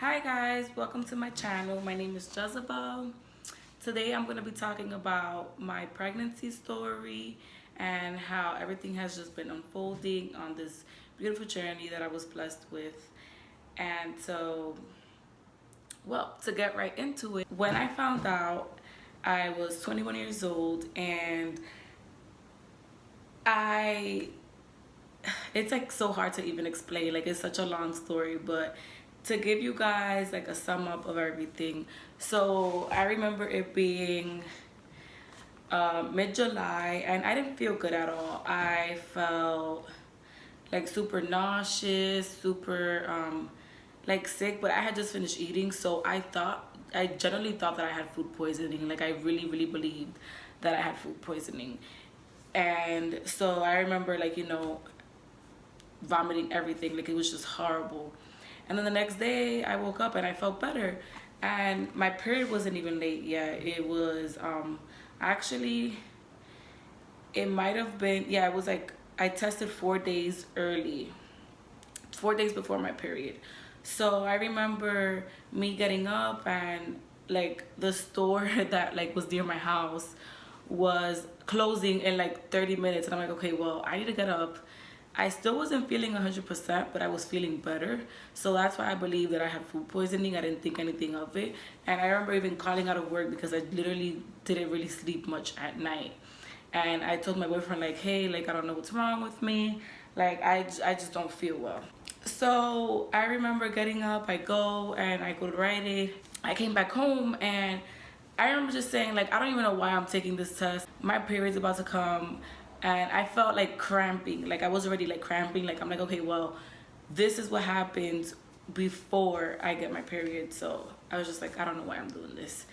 Hi guys, welcome to my channel. My name is Jezebel. Today I'm going to be talking about my pregnancy story and how everything has just been unfolding on this beautiful journey that I was blessed with. And so, well, to get right into it, when I found out I was 21 years old and I it's like so hard to even explain, like it's such a long story, but to give you guys like a sum up of everything. So I remember it being mid-July and I didn't feel good at all. I felt like super nauseous, super like sick, but I had just finished eating, so I generally thought that I had food poisoning. Like I really believed that I had food poisoning. And so I remember, like, vomiting everything. Like it was just horrible. And then the next day I woke up and I felt better, and my period wasn't even late yet. It was actually, it might have been, yeah, it was like I tested 4 days early, 4 days before my period. So I remember me getting up, and like the store that like was near my house was closing in like 30 minutes, and I'm like, okay, well, I need to get up. I still wasn't feeling 100%, but I was feeling better. So that's why I believe that I had food poisoning. I didn't think anything of it. And I remember even calling out of work because I literally didn't really sleep much at night. And I told my boyfriend, like, hey, like, I don't know what's wrong with me. Like, I just don't feel well. So I remember getting up, I go to Rite Aid. I came back home and I remember just saying, like, I don't even know why I'm taking this test. My period's about to come. And I felt like cramping. Like I was already like cramping. Like I'm like, okay, well, this is what happens before I get my period. So I was just like, I don't know why I'm doing this.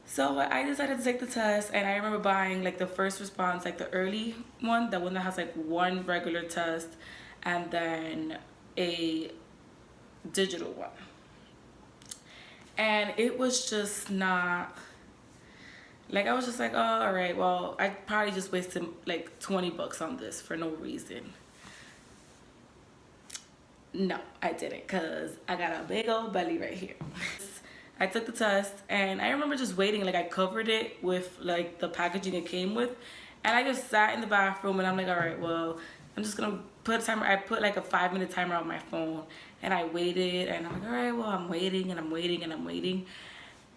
So I decided to take the test, and I remember buying like the first response, like the early one, the one that has like one regular test and then a digital one. And it was just not, like, I was just like, oh, all right, well, I probably just wasted like 20 bucks on this for no reason. No, I didn't, because I got a big old belly right here. I took the test, and I remember just waiting. Like, I covered it with like the packaging it came with, and I just sat in the bathroom, and I'm like, all right, well, I'm just gonna put a timer. I put like a 5-minute timer on my phone, and I waited, and I'm like, all right, well, I'm waiting, and I'm waiting, and I'm waiting.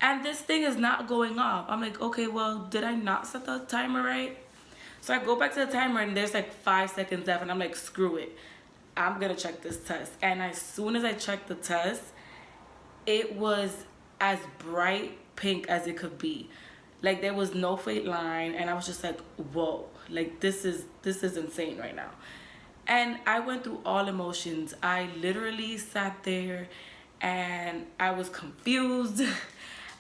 And this thing is not going off. I'm like, okay, well, did I not set the timer right? So I go back to the timer, and there's like 5 seconds left, and I'm like, screw it. I'm gonna check this test. And as soon as I checked the test, it was as bright pink as it could be. Like there was no fake line, and I was just like, whoa, like this is insane right now. And I went through all emotions. I literally sat there and I was confused.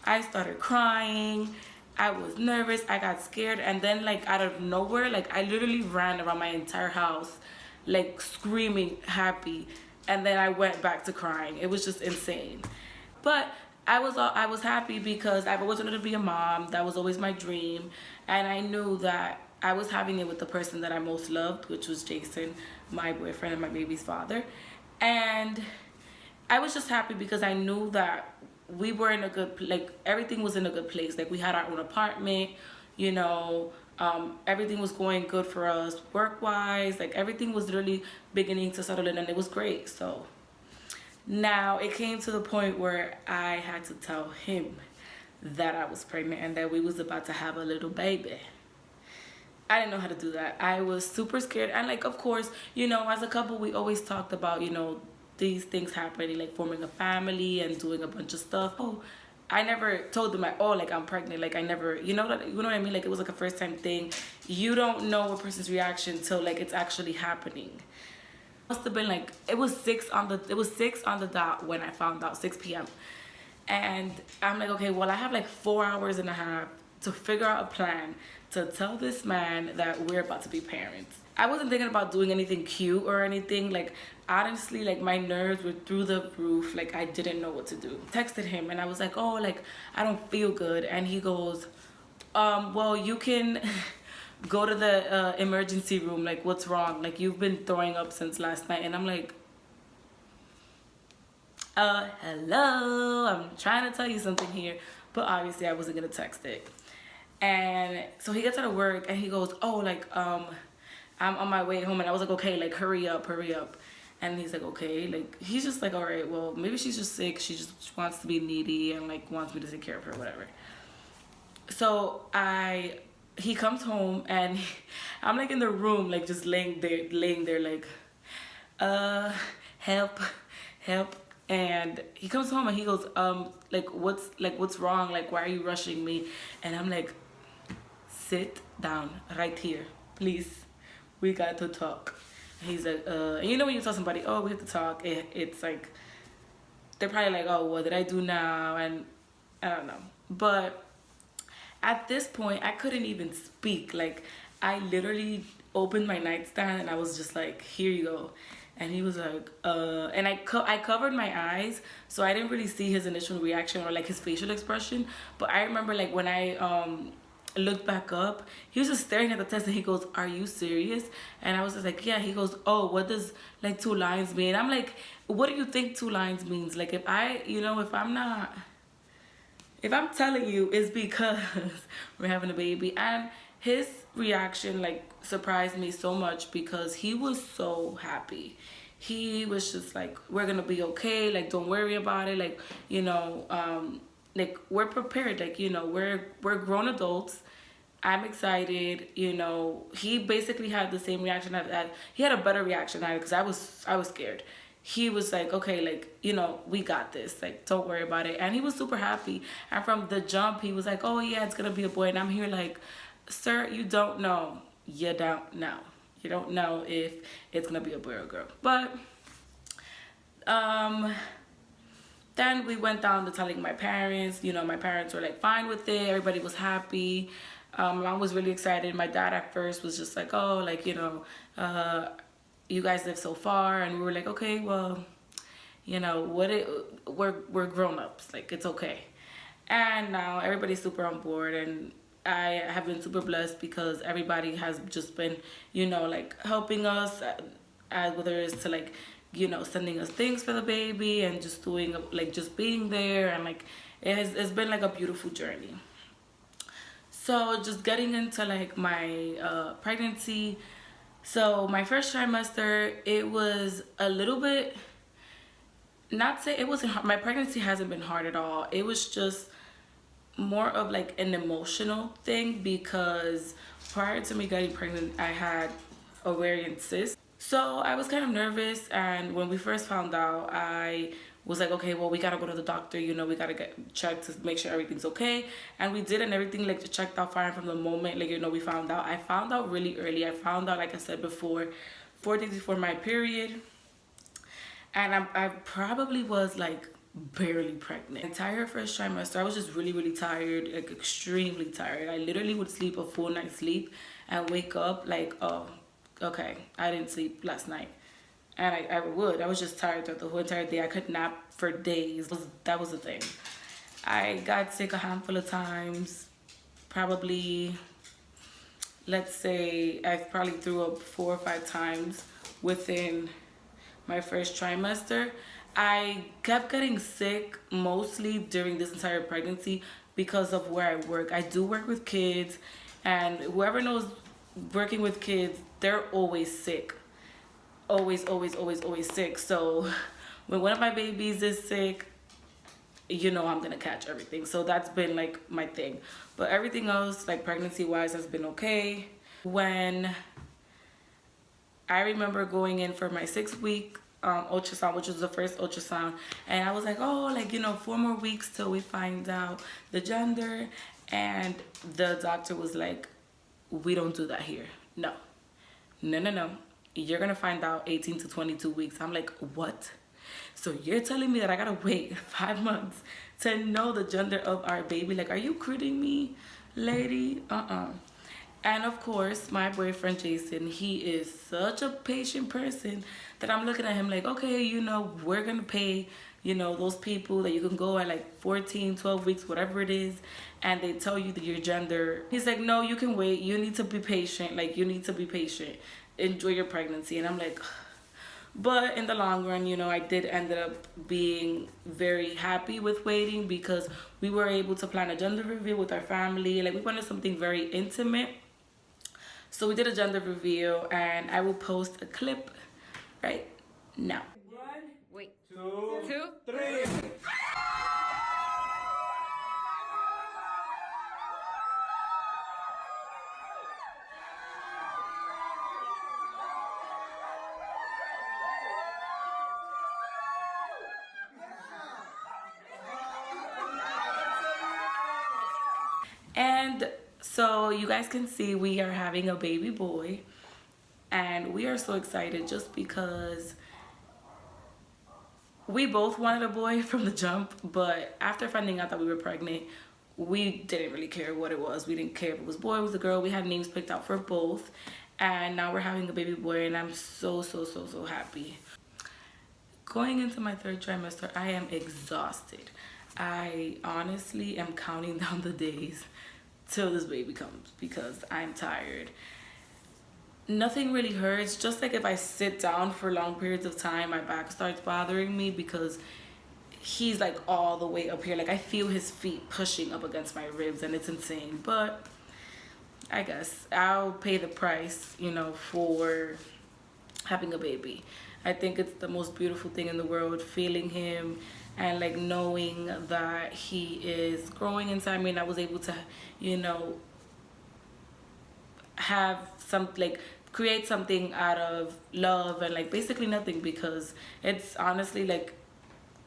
I started crying. I was nervous. I got scared. And then like out of nowhere, like I literally ran around my entire house, like screaming happy. And then I went back to crying. It was just insane. But I was happy because I've always wanted to be a mom. That was always my dream. And I knew that I was having it with the person that I most loved, which was Jason, my boyfriend and my baby's father. And I was just happy because I knew that we were in a good, like everything was in a good place. Like we had our own apartment, everything was going good for us work-wise. Like everything was really beginning to settle in, and it was great. So now it came to the point where I had to tell him that I was pregnant and that we was about to have a little baby. I didn't know how to do that. I was super scared. And like, of course, as a couple, we always talked about, these things happening, like forming a family and doing a bunch of stuff. Oh, I never told them at all, like I'm pregnant. Like I never, you know what I mean? Like it was like a first time thing. You don't know a person's reaction till like it's actually happening. Must have been like, it was 6 on the dot when I found out, 6 p.m. And I'm like, okay, well, I have like 4 hours and a half to figure out a plan to tell this man that we're about to be parents. I wasn't thinking about doing anything cute or anything. Like, honestly, like, my nerves were through the roof. Like, I didn't know what to do. Texted him, and I was like, oh, like, I don't feel good. And he goes, well, you can go to the emergency room. Like, what's wrong? Like, you've been throwing up since last night. And I'm like, hello, I'm trying to tell you something here, but obviously I wasn't gonna text it. And so he gets out of work and he goes, oh, like, I'm on my way home. And I was like, okay, like, hurry up, hurry up. And he's like, okay, like, he's just like, all right, well, maybe she's just sick. She just wants to be needy and like wants me to take care of her, whatever. So he comes home and I'm like in the room, like just laying there, like, help, help. And he comes home and he goes, what's wrong? Like, why are you rushing me? And I'm like, sit down right here, please. We got to talk. And he's like, and you know when you tell somebody, oh, we have to talk, it's like, they're probably like, oh, what did I do now? And I don't know. But at this point, I couldn't even speak. Like, I literally opened my nightstand and I was just like, here you go. And he was like, and I covered my eyes, so I didn't really see his initial reaction or like his facial expression. But I remember like when I looked back up, he was just staring at the test and he goes, are you serious? And I was just like, yeah. He goes, oh, what does like 2 lines mean? I'm like, what do you think 2 lines means? Like, if I'm telling you, it's because we're having a baby. And his reaction like surprised me so much because he was so happy. He was just like, we're gonna be okay, like, don't worry about it, like, like, we're prepared, like, we're grown adults. I'm excited. He basically had the same reaction he had a better reaction at it because I was scared. He was like, okay, like, we got this, like, don't worry about it. And he was super happy. And from the jump, he was like, oh yeah, it's gonna be a boy. And I'm here like, sir, you don't know. You don't know. You don't know if it's gonna be a boy or a girl. But then we went down to telling my parents. My parents were like fine with it. Everybody was happy. Mom was really excited. My dad at first was just like, oh, like, you guys live so far. And we were like, okay, well, we're grown-ups, like, it's okay. And now everybody's super on board, and I have been super blessed because everybody has just been, like, helping us, whether it's to, like, sending us things for the baby and just doing, like, just being there. And, like, it's been, like, a beautiful journey. So just getting into, like, my pregnancy. So my first trimester, it was a little bit, it wasn't hard. My pregnancy hasn't been hard at all. It was just more of like an emotional thing because prior to me getting pregnant, I had ovarian cyst. So I was kind of nervous, and when we first found out, I was like, okay, well, we gotta go to the doctor, we gotta get checked to make sure everything's okay. And we did, and everything like checked out fine from the moment, like, we found out. I found out really early. I found out, like I said before, 4 days before my period. And I probably was like barely pregnant. The entire first trimester, I was just really, really tired, like extremely tired. I literally would sleep a full night's sleep and wake up like, oh, okay, I didn't sleep last night. And I was just tired throughout the whole entire day. I could nap for days. That was the thing. I got sick a handful of times. Probably, let's say, I probably threw up 4 or 5 times within my first trimester. I kept getting sick mostly during this entire pregnancy because of where I work. I do work with kids, and whoever knows working with kids, they're always sick. Always, always, always, always sick. So when one of my babies is sick, I'm gonna catch everything. So that's been like my thing. But everything else, like pregnancy wise, has been okay. When I remember going in for my 6-week ultrasound, which was the first ultrasound, and I was like, oh, like, 4 more weeks till we find out the gender. And the doctor was like, we don't do that here. No. You're gonna find out 18 to 22 weeks. I'm like, what? So you're telling me that I gotta wait 5 months to know the gender of our baby? Like, are you kidding me, lady? And of course, my boyfriend Jason, he is such a patient person that I'm looking at him like, okay, we're gonna pay, those people that you can go at like 14, 12 weeks, whatever it is, and they tell you that your gender. He's like, no, you can wait. You need to be patient. Like, you need to be patient. Enjoy your pregnancy. And I'm like, But in the long run, you know, I did end up being very happy with waiting because we were able to plan a gender reveal with our family. Like, we wanted something very intimate. So we did a gender reveal, and I will post a clip right now. Wait. Two, three. And so you guys can see we are having a baby boy, and we are so excited just because we both wanted a boy from the jump. But after finding out that we were pregnant, we didn't really care what it was. We didn't care if it was a boy, it was a girl. We had names picked out for both, and now we're having a baby boy, and I'm so happy. Going into my third trimester, I am exhausted. I honestly am counting down the days till this baby comes because I'm tired. Nothing really hurts. Just like if I sit down for long periods of time, my back starts bothering me because he's like all the way up here. Like, I feel his feet pushing up against my ribs, and it's insane. But I guess I'll pay the price, you know, for having a baby. I think it's the most beautiful thing in the world, feeling him and like knowing that he is growing inside me, and I was able to, you know, have some, like, create something out of love and like basically nothing, because it's honestly like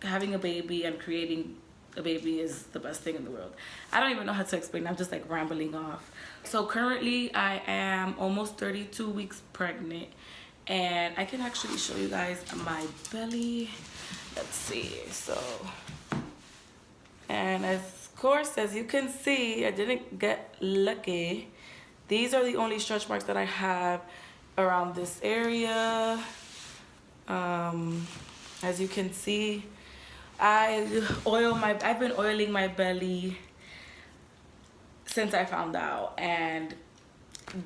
having a baby and creating a baby is the best thing in the world. I don't even know how to explain. I'm just like rambling off. So currently I am almost 32 weeks pregnant, and I can actually show you guys my belly. Let's see. So, and of course, as you can see, I didn't get lucky. These are the only stretch marks that I have around this area. As you can see, I've been oiling my belly since I found out. And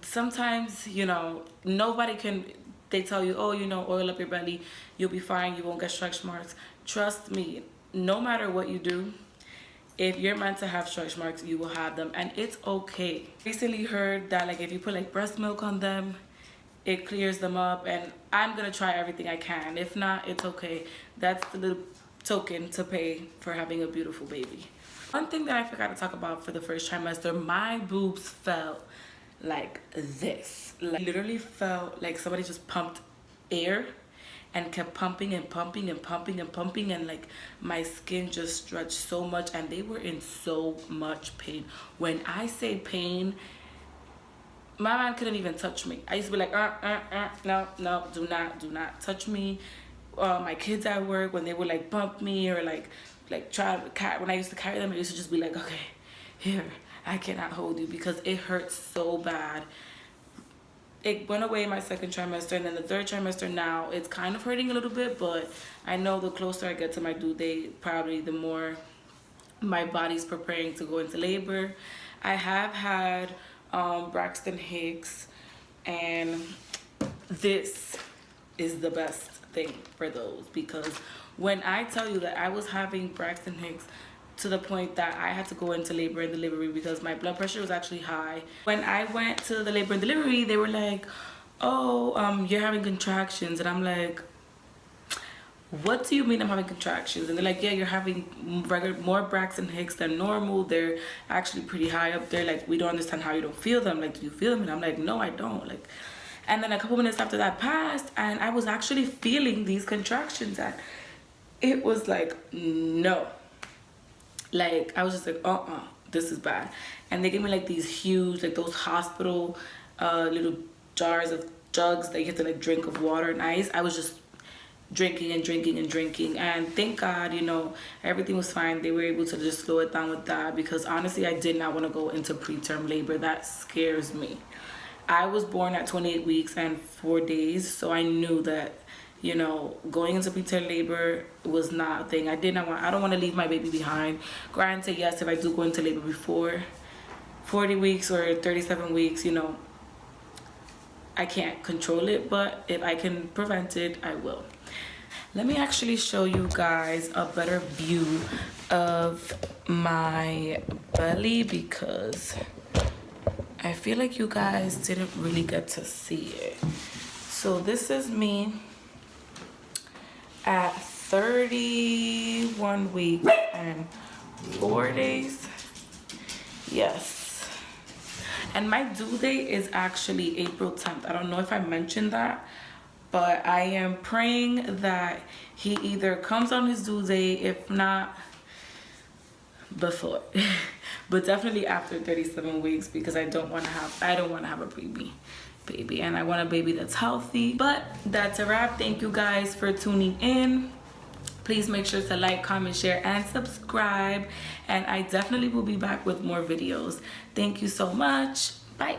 sometimes, you know, they tell you, oh, you know, oil up your belly, you'll be fine, you won't get stretch marks. Trust me, no matter what you do, if you're meant to have stretch marks, you will have them, and it's okay. Recently heard that like if you put like breast milk on them, it clears them up, and I'm gonna try everything I can. If not, it's okay. That's the little token to pay for having a beautiful baby. One thing that I forgot to talk about for the first trimester, my boobs felt like this. Like, literally felt like somebody just pumped air and kept pumping and pumping and pumping and pumping, and like my skin just stretched so much, and they were in so much pain. When I say pain, my man couldn't even touch me. I used to be like, no, do not touch me. My kids at work, when they would like bump me or like try to carry, when I used to carry them, I used to just be like, okay, here, I cannot hold you, because it hurts so bad. It went away my second trimester, and then the third trimester now, it's kind of hurting a little bit, but I know the closer I get to my due date, probably the more my body's preparing to go into labor. I have had Braxton Hicks, and this is the best thing for those, because when I tell you that I was having Braxton Hicks to the point that I had to go into labor and delivery because my blood pressure was actually high. When I went to the labor and delivery, they were like, oh, you're having contractions. And I'm like, what do you mean I'm having contractions? And they're like, yeah, you're having more Braxton Hicks than normal. They're actually pretty high up there. Like, we don't understand how you don't feel them. Like, do you feel them? And I'm like, no, I don't. Like, and then a couple minutes after that passed, and I was actually feeling these contractions, and it was like, no. Like, I was just like, this is bad. And they gave me like these huge, like those hospital little jugs that you have to like drink of water and ice. I was just drinking and drinking and drinking, and thank God, you know, everything was fine. They were able to just slow it down with that, because honestly, I did not want to go into preterm labor. That scares me. I was born at 28 weeks and 4 days, so I knew that, you know, going into preterm labor was not a thing. I don't want to leave my baby behind. Granted, yes, if I do go into labor before 40 weeks or 37 weeks, you know, I can't control it, but if I can prevent it, I will. Let me actually show you guys a better view of my belly because I feel like you guys didn't really get to see it. So this is me at 31 weeks and 4 days. Yes. And my due date is actually April 10th. I don't know if I mentioned that, but I am praying that he either comes on his due date, if not before, but definitely after 37 weeks, because I don't want to have a baby, and I want a baby that's healthy. But that's a wrap. Thank you guys for tuning in. Please make sure to like, comment, share, and subscribe. And I definitely will be back with more videos. Thank you so much. Bye.